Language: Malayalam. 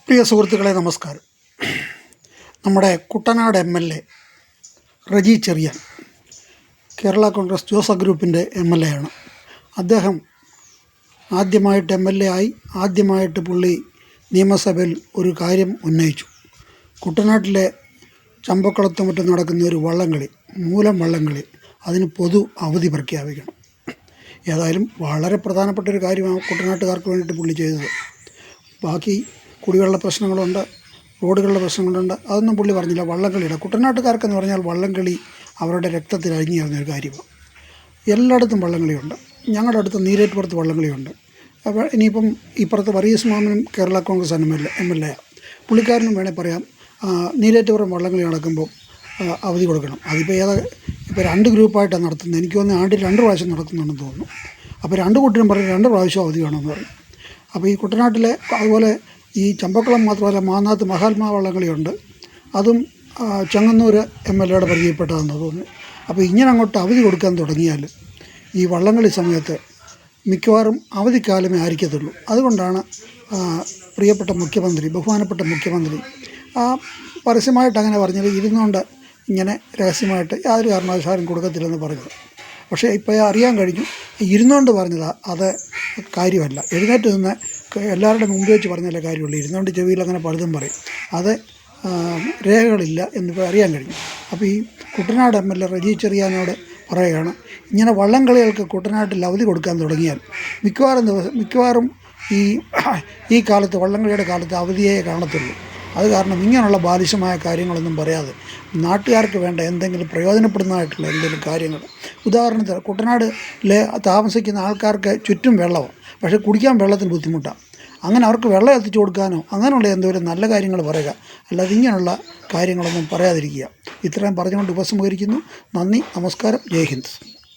പ്രിയ സുഹൃത്തുക്കളെ നമസ്കാരം. നമ്മുടെ കുട്ടനാട് MLA റജി ചെറിയാൻ കേരള കോൺഗ്രസ് ജോസഫ് ഗ്രൂപ്പിൻ്റെ MLA ആണ്. അദ്ദേഹം ആദ്യമായിട്ട് MLA ആയി ആദ്യമായിട്ട് പുള്ളി നിയമസഭയിൽ ഒരു കാര്യം ഉന്നയിച്ചു. കുട്ടനാട്ടിലെ ചമ്പക്കുളത്ത് മറ്റും നടക്കുന്ന ഒരു വള്ളംകളി, മൂലം വള്ളംകളി, അതിന് പൊതു അവധി പ്രഖ്യാപിക്കണം. ഏതായാലും വളരെ പ്രധാനപ്പെട്ടൊരു കാര്യമാണ് കുട്ടനാട്ടുകാർക്ക് വേണ്ടിയിട്ട് പുള്ളി ചെയ്തത്. ബാക്കി കുടിവെള്ള പ്രശ്നങ്ങളുണ്ട്, റോഡുകളുടെ പ്രശ്നങ്ങളുണ്ട്, അതൊന്നും പുള്ളി പറഞ്ഞില്ല. വള്ളംകളിയുടെ കുട്ടനാട്ടുകാർക്കെന്ന് പറഞ്ഞാൽ വള്ളംകളി അവരുടെ രക്തത്തിൽ അഴിഞ്ഞു ചേർന്നൊരു കാര്യമാണ്. എല്ലായിടത്തും വള്ളംകളിയുണ്ട്. ഞങ്ങളുടെ അടുത്ത് നീരേറ്റുപുറത്ത് വള്ളംകളിയുണ്ട്. അപ്പോൾ ഇനിയിപ്പം ഇപ്പുറത്ത് വർഗീസ് മാമനും കേരള കോൺഗ്രസ് MLA പുള്ളിക്കാരനും വേണേൽ പറയാം, നീരേറ്റുപുറം വള്ളംകളി നടക്കുമ്പോൾ അവധി കൊടുക്കണം. അതിപ്പോൾ ഇപ്പോൾ 2 ഗ്രൂപ്പായിട്ടാണ് നടത്തുന്നത്. എനിക്ക് തോന്നുന്നു ആണ്ടിൽ 2 പ്രാവശ്യം നടത്തുന്നുണ്ടെന്ന് തോന്നുന്നു. അപ്പോൾ 2 കൂട്ടരും പറഞ്ഞ് 2 പ്രാവശ്യം അവധി വേണമെന്ന് പറയും. അപ്പോൾ ഈ കുട്ടനാട്ടിലെ അതുപോലെ ഈ ചമ്പക്കുളം മാത്രമല്ല, മാന്നാത്ത് മഹാത്മാ വള്ളംകളിയുണ്ട്. അതും ചെങ്ങന്നൂർ MLAയുടെ പരിചയപ്പെട്ടതാണെന്ന് തോന്നുന്നു. അപ്പോൾ ഇങ്ങനെ അങ്ങോട്ട് അവധി കൊടുക്കാൻ തുടങ്ങിയാൽ ഈ വള്ളംകളി സമയത്ത് മിക്കവാറും അവധിക്കാലമേ ആയിരിക്കത്തുള്ളൂ. അതുകൊണ്ടാണ് പ്രിയപ്പെട്ട മുഖ്യമന്ത്രി, ബഹുമാനപ്പെട്ട മുഖ്യമന്ത്രി പരസ്യമായിട്ട് അങ്ങനെ പറഞ്ഞത്. ഇരുന്നുകൊണ്ട് ഇങ്ങനെ രഹസ്യമായിട്ട് യാതൊരു കാരണവശാലും കൊടുക്കത്തില്ലെന്ന് പറഞ്ഞത്. പക്ഷേ ഇപ്പോൾ അറിയാൻ കഴിഞ്ഞു, ഇരുന്നുകൊണ്ട് പറഞ്ഞതാണ്, അത് കാര്യമല്ല. എഴുന്നേറ്റ് നിന്ന് എല്ലാവരുടെ മുമ്പ് വെച്ച് പറഞ്ഞാലേ കാര്യമുള്ളൂ. ഇരുന്നുകൊണ്ട് ചെവിയിൽ അങ്ങനെ പലതും പറയും, അത് രേഖകളില്ല എന്നിപ്പോൾ അറിയാൻ കഴിഞ്ഞു. അപ്പോൾ ഈ കുട്ടനാട് MLA റജി ചെറിയാനോട് പറയുകയാണ്, ഇങ്ങനെ വള്ളംകളികൾക്ക് കുട്ടനാട്ടിൽ അവധി കൊടുക്കാൻ തുടങ്ങിയാൽ മിക്കവാറും ഈ കാലത്ത്, വള്ളംകളിയുടെ കാലത്ത് അവധിയെ കാണത്തുള്ളൂ. അത് കാരണം ഇങ്ങനെയുള്ള ബാലിശമായ കാര്യങ്ങളൊന്നും പറയാതെ നാട്ടുകാർക്ക് വേണ്ട എന്തെങ്കിലും പ്രയോജനപ്പെടുന്നതായിട്ടുള്ള എന്തെങ്കിലും കാര്യങ്ങൾ, ഉദാഹരണത്തിന് കുട്ടനാടിലെ താമസിക്കുന്ന ആൾക്കാർക്ക് ചുറ്റും വെള്ളമാണ്, പക്ഷേ കുടിക്കാൻ വെള്ളത്തിന് ബുദ്ധിമുട്ടാണ്. അങ്ങനെ അവർക്ക് വെള്ളം എത്തിച്ചു കൊടുക്കാനോ അങ്ങനെയുള്ള എന്തെങ്കിലും നല്ല കാര്യങ്ങൾ പറയുക, അല്ലാതെ ഇങ്ങനെയുള്ള കാര്യങ്ങളൊന്നും പറയാതിരിക്കുക. ഇത്രയും പറഞ്ഞുകൊണ്ട് ഉപസംഹരിക്കുന്നു. നന്ദി, നമസ്കാരം, ജയ് ഹിന്ദ്.